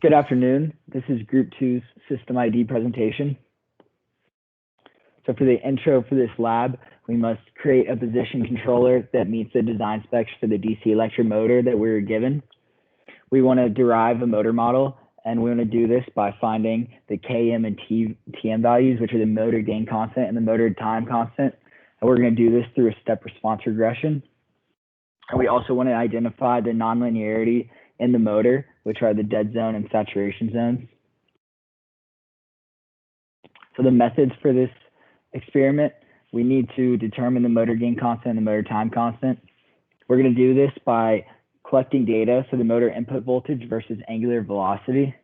Good afternoon. This is Group Two's System ID presentation. So for the intro for this lab, we must create a position controller that meets the design specs for the DC electric motor that we were given. We want to derive a motor model, and we want to do this by finding the Km and Tm values, which are the motor gain constant and the motor time constant. And we're going to do this through a step response regression. And we also want to identify the nonlinearity in the motor, which are the dead zone and saturation zones. So the methods for this experiment, we need to determine the motor gain constant and the motor time constant. We're going to do this by collecting data for the motor input voltage versus angular velocity.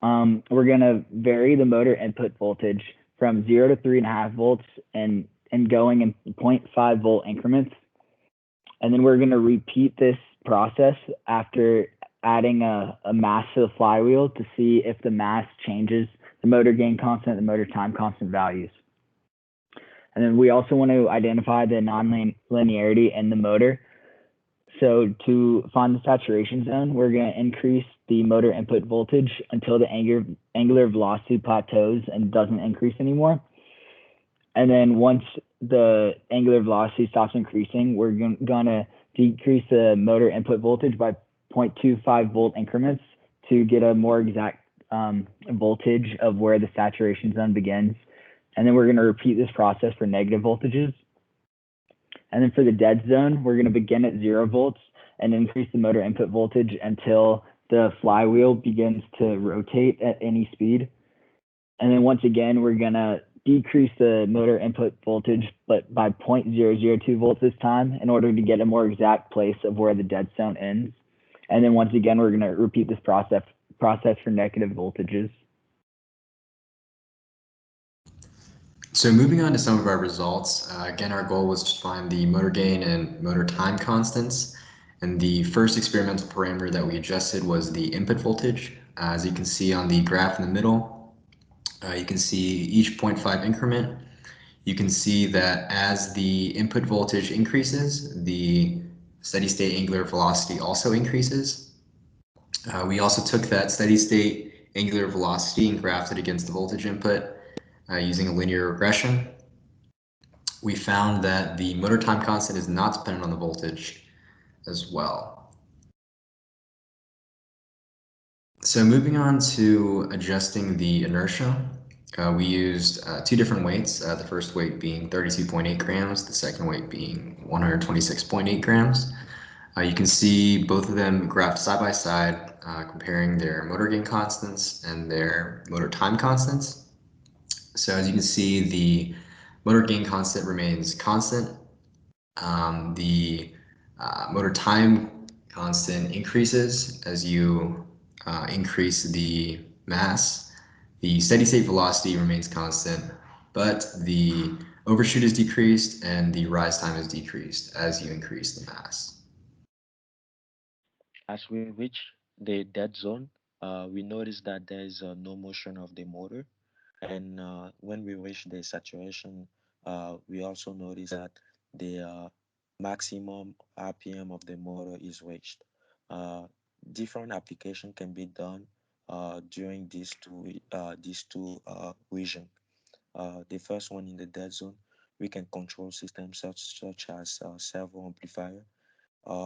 We're going to vary the motor input voltage from 0 to 3.5 volts and going in 0.5 volt increments. And then we're going to repeat this process after adding a mass to the flywheel to see if the mass changes the motor gain constant and the motor time constant values. And then we also want to identify the nonlinearity in the motor. So to find the saturation zone, we're going to increase the motor input voltage until the angular velocity plateaus and doesn't increase anymore. And then once the angular velocity stops increasing, we're going to decrease the motor input voltage by 0.25 volt increments to get a more exact voltage of where the saturation zone begins. And then we're going to repeat this process for negative voltages. And then for the dead zone, we're going to begin at 0 volts and increase the motor input voltage until the flywheel begins to rotate at any speed. And then once again, we're going to decrease the motor input voltage, but by 0.002 volts this time in order to get a more exact place of where the dead zone ends. And then once again, we're going to repeat this process for negative voltages. So moving on to some of our results, again, our goal was to find the motor gain and motor time constants. And the first experimental parameter that we adjusted was the input voltage. As you can see on the graph in the middle, you can see each 0.5 increment. You can see that as the input voltage increases, the steady state angular velocity also increases. We also took that steady state angular velocity and graphed it against the voltage input using a linear regression. We found that the motor time constant is not dependent on the voltage as well. So moving on to adjusting the inertia, we used two different weights, the first weight being 32.8 grams, the second weight being 126.8 grams. You can see both of them graphed side by side, comparing their motor gain constants and their motor time constants. So as you can see, the motor gain constant remains constant. The motor time constant increases as you increase the mass. The steady state velocity remains constant, but the overshoot is decreased and the rise time is decreased as you increase the mass. As we reach the dead zone, we notice that there is no motion of the motor. And when we reach the saturation, we also notice that the maximum RPM of the motor is reached. Uh, Different application can be done during these two region. The first one in the dead zone, we can control systems such as servo amplifier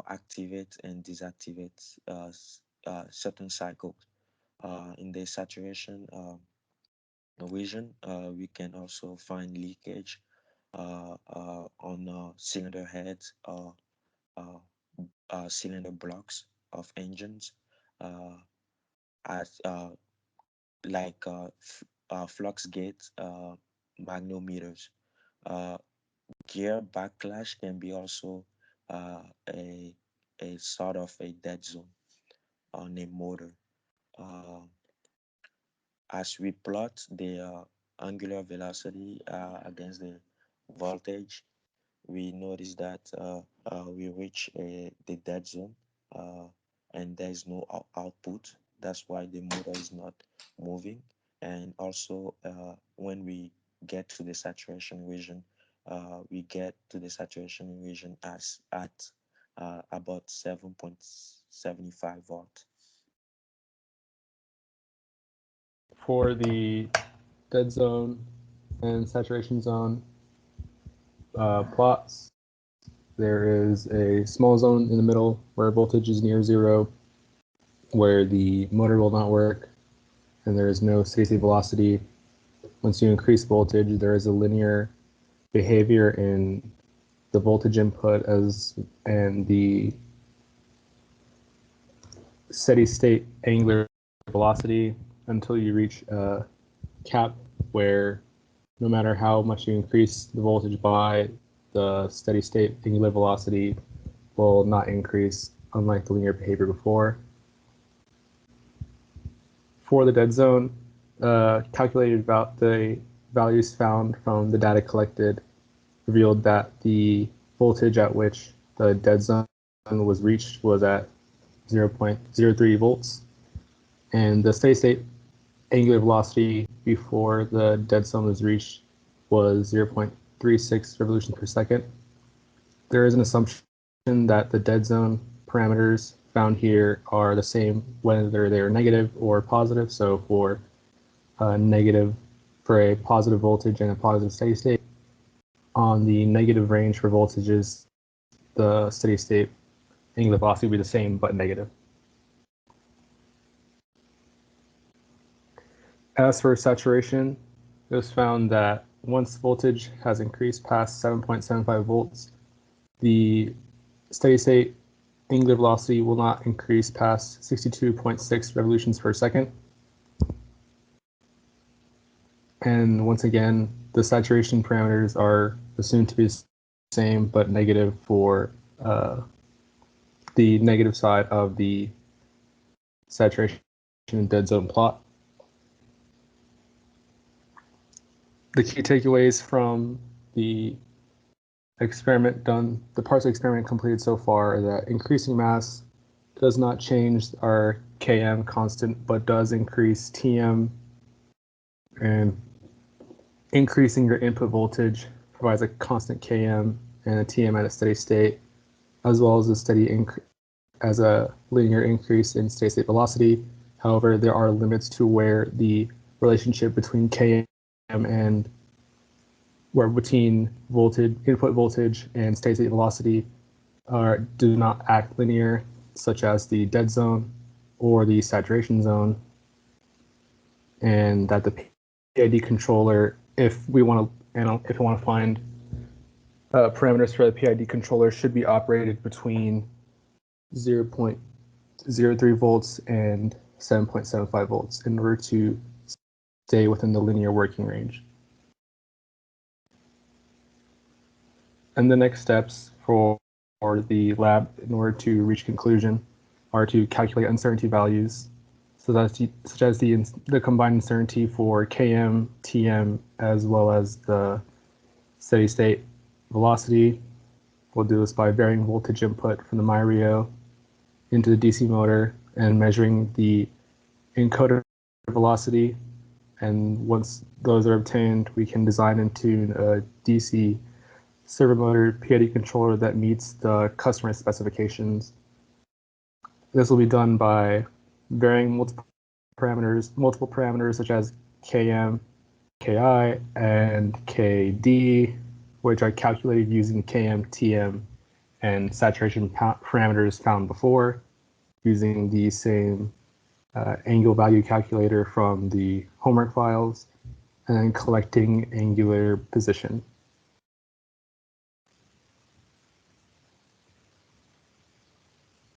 activate and deactivate certain cycles. In the saturation region, we can also find leakage on cylinder heads or uh, cylinder blocks of engines uh, as like flux gate magnometers. Uh, Gear backlash can be also uh, a a sort of a dead zone on a motor. Uh, as we plot the angular velocity against the voltage, we notice that we reach the dead zone and there is no output. That's why the motor is not moving. And also, when we get to the saturation region, we get to the saturation region as at about 7.75 volt. for the dead zone and saturation zone plots, there is a small zone in the middle where voltage is near zero, where the motor will not work, and there is no steady-state velocity. Once you increase voltage, there is a linear behavior in the voltage input and the steady-state angular velocity until you reach a cap where no matter how much you increase the voltage by, the steady-state angular velocity will not increase, unlike the linear behavior before. For the dead zone, calculated about the values found from the data collected revealed that the voltage at which the dead zone was reached was at 0.03 volts, and the steady-state angular velocity before the dead zone was reached was 0.36 revolutions per second. There is an assumption that the dead zone parameters found here are the same whether they're negative or positive. So for a positive voltage and a positive steady state, on the negative range for voltages, the steady state angular velocity will be the same but negative. As for saturation, it was found that once voltage has increased past 7.75 volts, the steady state angular velocity will not increase past 62.6 revolutions per second. And once again, the saturation parameters are assumed to be the same but negative for the negative side of the saturation and dead zone plot. The key takeaways from the experiment done, the parts of the experiment completed so far, are that increasing mass does not change our Km constant, but does increase Tm, and increasing your input voltage provides a constant Km and a Tm at a steady state, as well as a linear increase in steady state velocity. However, there are limits to where the relationship between Km and between input voltage and steady state velocity do not act linear, such as the dead zone or the saturation zone, and that the PID controller, if we want to find parameters for the PID controller, should be operated between 0.03 volts and 7.75 volts in order to stay within the linear working range. And the next steps for the lab in order to reach conclusion are to calculate uncertainty values, such as the combined uncertainty for Km, Tm, as well as the steady state velocity. We'll do this by varying voltage input from the MyRio into the DC motor and measuring the encoder velocity. And once those are obtained, we can design and tune a DC servo motor PID controller that meets the customer specifications. This will be done by varying multiple parameters such as Km, Ki, and Kd, which are calculated using Km, Tm, and saturation parameters found before, using the same angle value calculator from the homework files, and then collecting angular position.